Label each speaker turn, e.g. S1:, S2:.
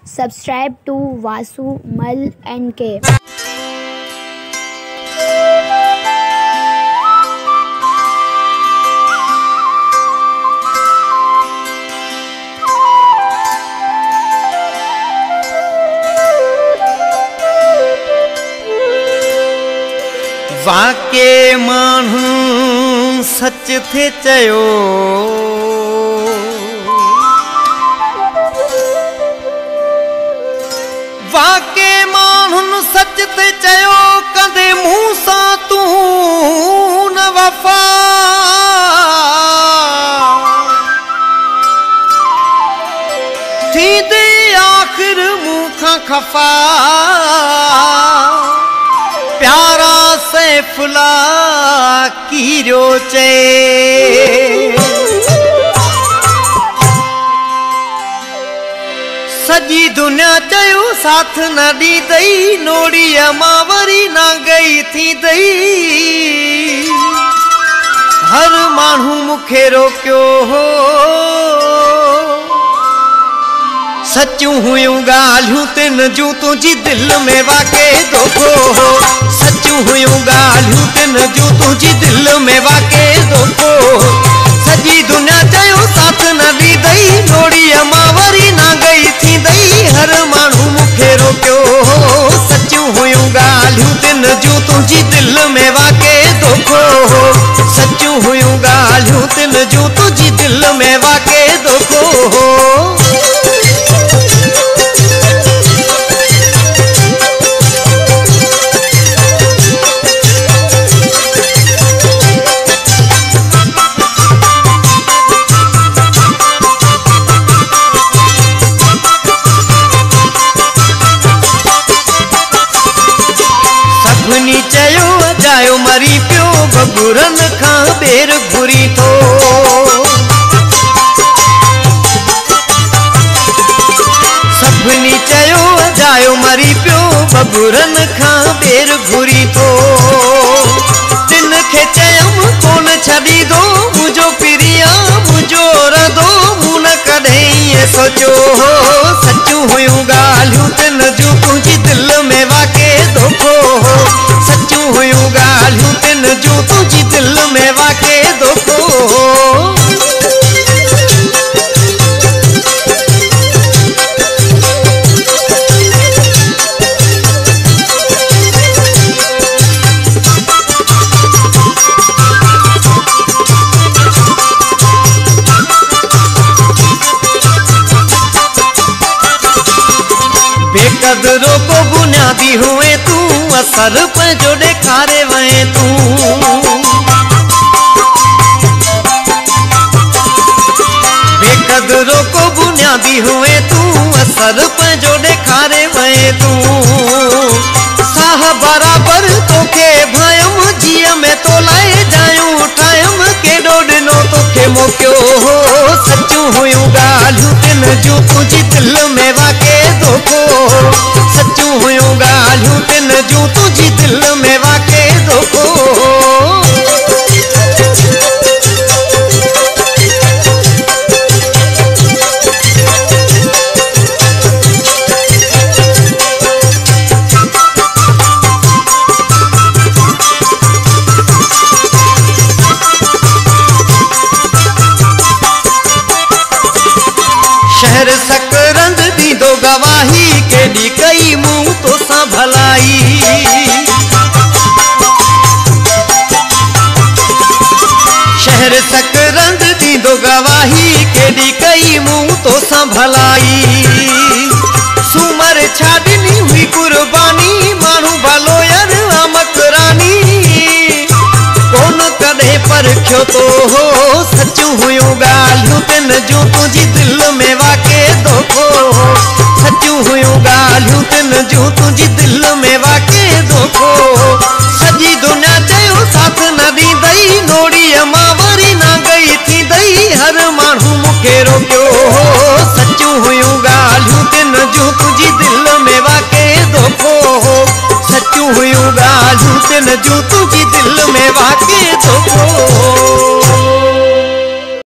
S1: Subscribe to Vasu Mal NK.
S2: वाके माण्हू सच थे चयो वाके माण्हुनि सच थे चयो कदे मूं सां तूं न वफ़ा थींदे आख़िर मूं खां ख़फ़ा प्यारा सैफुला कीरियो चए सजी दुनिया चयो साथ न ॾींदई नोड़ीअ मां वरी न गई थी दई हर माण्हू मूंखे रोकियो हो सच्चू हुयूं ॻाल्हियूं तिन जूं तुंहिंजी दिलि में वाके धोखो हो सच्चू हुयूं ॻाल्हियूं तिन जूं तुंहिंजी दिलि में वाके धोखो सॼी दुनिया चयो साथ न ॾींदई नोड़ीअ मां वरी न गई थींदई हर माण्हू मूंखे रोकियो हो सच्चू हुयूं ॻाल्हियूं तिन जूं तुंहिंजी दिलि में वाके धोखो हो सच्चू हुयूं ॻाल्हियूं तिन जूं तुंहिंजी दिलि में वाके धोखो हो जायो मरी पियो बबुरन खां बेर घुरी थो सभिनी चयो जायो मरी पियो बबुरन खां बेर घुरी थो तिन खे चयमि कोन छॾींदो मुंहिंजो पिरिया मुंहिंजो रदो मूं न कॾहिं ईअं सोचियो हो सचूं हुयूं ॻाल्हियूं तिन जूं तुंहिंजी दिलि में वाके धोखो हो सच्चू हुयूं ॻाल्हियूं तिन जूं तुंहिंजी दिलि में वाके धोखो हो बेकदरो को बुनियादी हुए तू असर पंहिंजो ॾेखारे वए तू बेकदरो को बुनियादी हुए तू असर पंहिंजो ॾेखारे वए तू साह बराबर तोखे भयम जीअ में तो लाए जायूं ठायम केॾो ॾिनो तोखे मोकियो हो सचूं हुयूं ॻाल्हियूं तिन जूं तुंहिंजी दिलि में वाके धोखो सच्चूं हुयूं ॻाल्हियूं तिन जूं तुंहिंजी दिलि में वाके धोखो शहर सकरंद दीदो गवाही केडी कई मुंह तो सा भलाई शहर सकरंद दीदो गवाही केडी कई मुंह तो सा भलाई सुमर छाडनी हुई कुर्बानी मानू भलो यार मकरानी कौन कदे परखियो तो हो सच्चू हुयूं ॻाल्हियूं तिन जूं तुंहिंजी दिलि में वाके धोखो सच्चू हुयूं ॻाल्हियूं तिन जूं तुंहिंजी दिलि में वाके धोखो सॼी दुनिया चयो साथ न ॾींदई नोड़ीअ मां वरी न गई थींदई हर माण्हू मूंखे रोकियो सच्चू हुयूं